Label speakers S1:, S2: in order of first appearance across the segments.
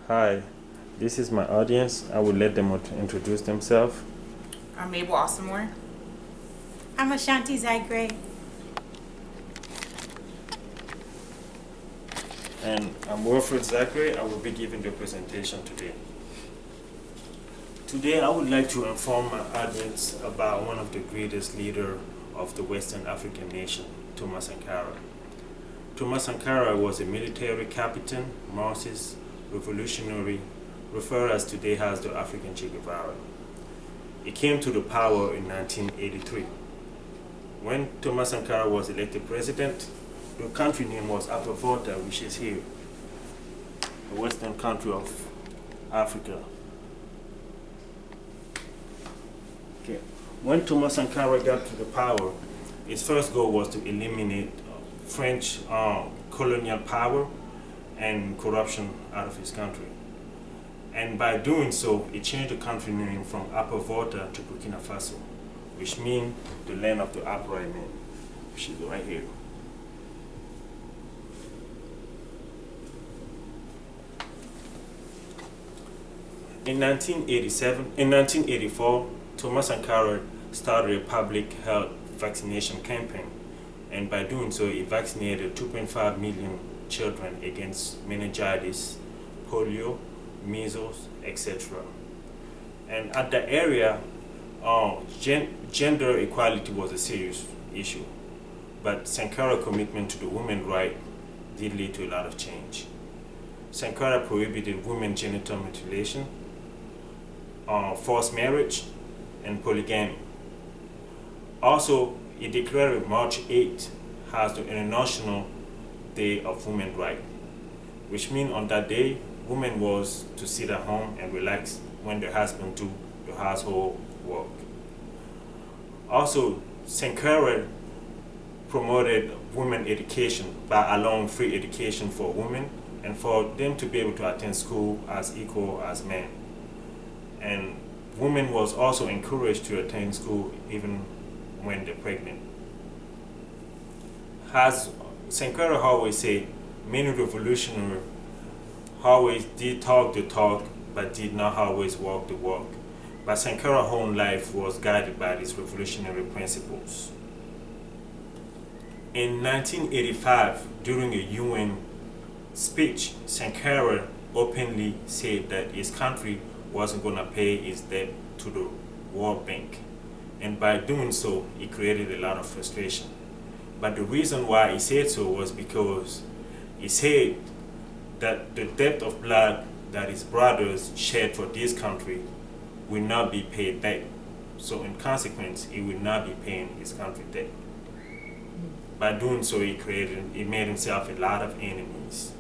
S1: Hi, this is my audience. I will let them introduce themselves.
S2: I'm Mabel Austinmore.
S3: I'm Ashanti Zagre.
S1: And I'm Wilfred Zachary. I will be giving the presentation today. Today, I would like to inform my audience about one of the greatest leaders of the Western African nation, Thomas Sankara. Thomas Sankara was a military captain, Marxist, revolutionary, referred as today as the African Che Guevara. He came to the power in 1983. When Thomas Sankara was elected president, the country name was Upper Volta, which is here, the western country of Africa. Okay. When Thomas Sankara got to the power, his first goal was to eliminate French colonial power and corruption out of his country. And by doing so, he changed the country name from Upper Volta to Burkina Faso, which means the land of the upright man, which is right here. In 1984, Thomas Sankara started a public health vaccination campaign, and by doing so, he vaccinated 2.5 million children against meningitis, polio, measles, etc. And at the area, gender equality was a serious issue, but Sankara's commitment to the women's right did lead to a lot of change. Sankara prohibited women's genital mutilation, forced marriage, and polygamy. Also, he declared March 8th as the International Day of Women's Rights, which means on that day, women was to sit at home and relax when their husband do the household work. Also, Sankara promoted women education by allowing free education for women and for them to be able to attend school as equal as men. And women was also encouraged to attend school even when they're pregnant. As Sankara always said, many revolutionaries always did talk the talk but did not always walk the walk. But Sankara's whole life was guided by these revolutionary principles. In 1985, during a UN speech, Sankara openly said that his country wasn't going to pay his debt to the World Bank. And by doing so, he created a lot of frustration. But the reason why he said so was because he said that the debt of blood that his brothers shed for this country will not be paid back. So in consequence, he will not be paying his country debt. By doing so, he made himself a lot of enemies,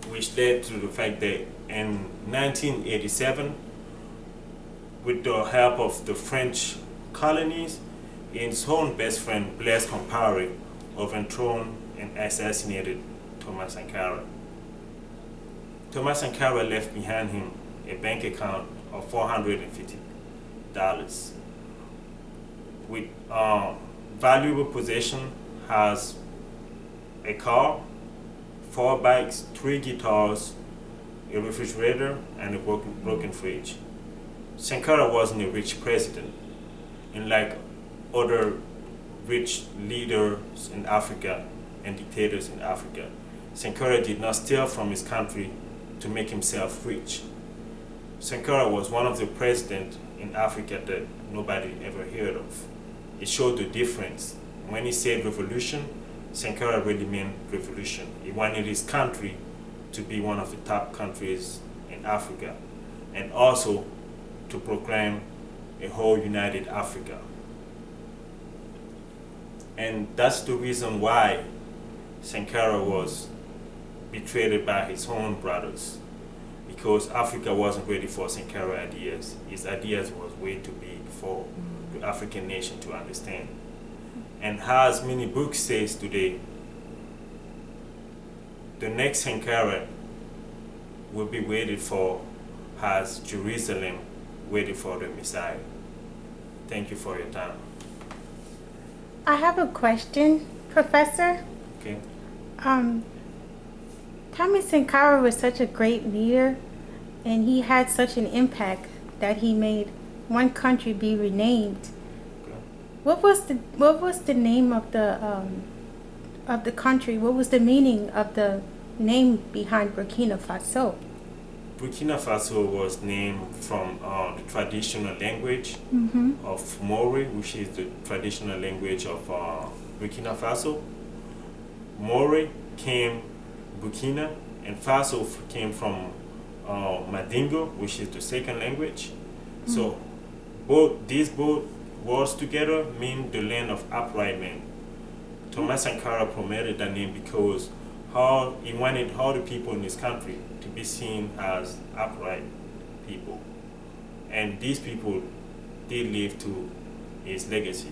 S1: which led to the fact that in 1987, with the help of the French colonies, his own best friend Blaise Compaoré overthrown and assassinated Thomas Sankara. Thomas Sankara left behind him a bank account of $450 with valuable possession has a car, 4 bikes, 3 guitars, a refrigerator, and a broken fridge. Sankara wasn't a rich president, and like other rich leaders in Africa and dictators in Africa, Sankara did not steal from his country to make himself rich. Sankara was one of the presidents in Africa that nobody ever heard of. It showed the difference. When he said revolution, Sankara really meant revolution. He wanted his country to be one of the top countries in Africa, and also to proclaim a whole united Africa. And that's the reason why Sankara was betrayed by his own brothers, because Africa wasn't ready for Sankara ideas. His ideas was way too big for the African nation to understand. And as many books says today, the next Sankara will be waited for as Jerusalem waited for the Messiah. Thank you for your time.
S3: I have a question, Professor.
S1: Okay.
S3: Thomas Sankara was such a great leader, and he had such an impact that he made one country be renamed.
S1: Okay.
S3: What was the name of the country? What was the meaning of the name behind Burkina Faso?
S1: Burkina Faso was named from the traditional language
S3: Mm-hmm.
S1: of Maori, which is the traditional language of Burkina Faso. Maori came Burkina, and Faso came from Madingo, which is the second language. So both words together mean the land of upright men. Thomas Sankara promoted that name because how he wanted all the people in his country to be seen as upright people, and these people did live to his legacy.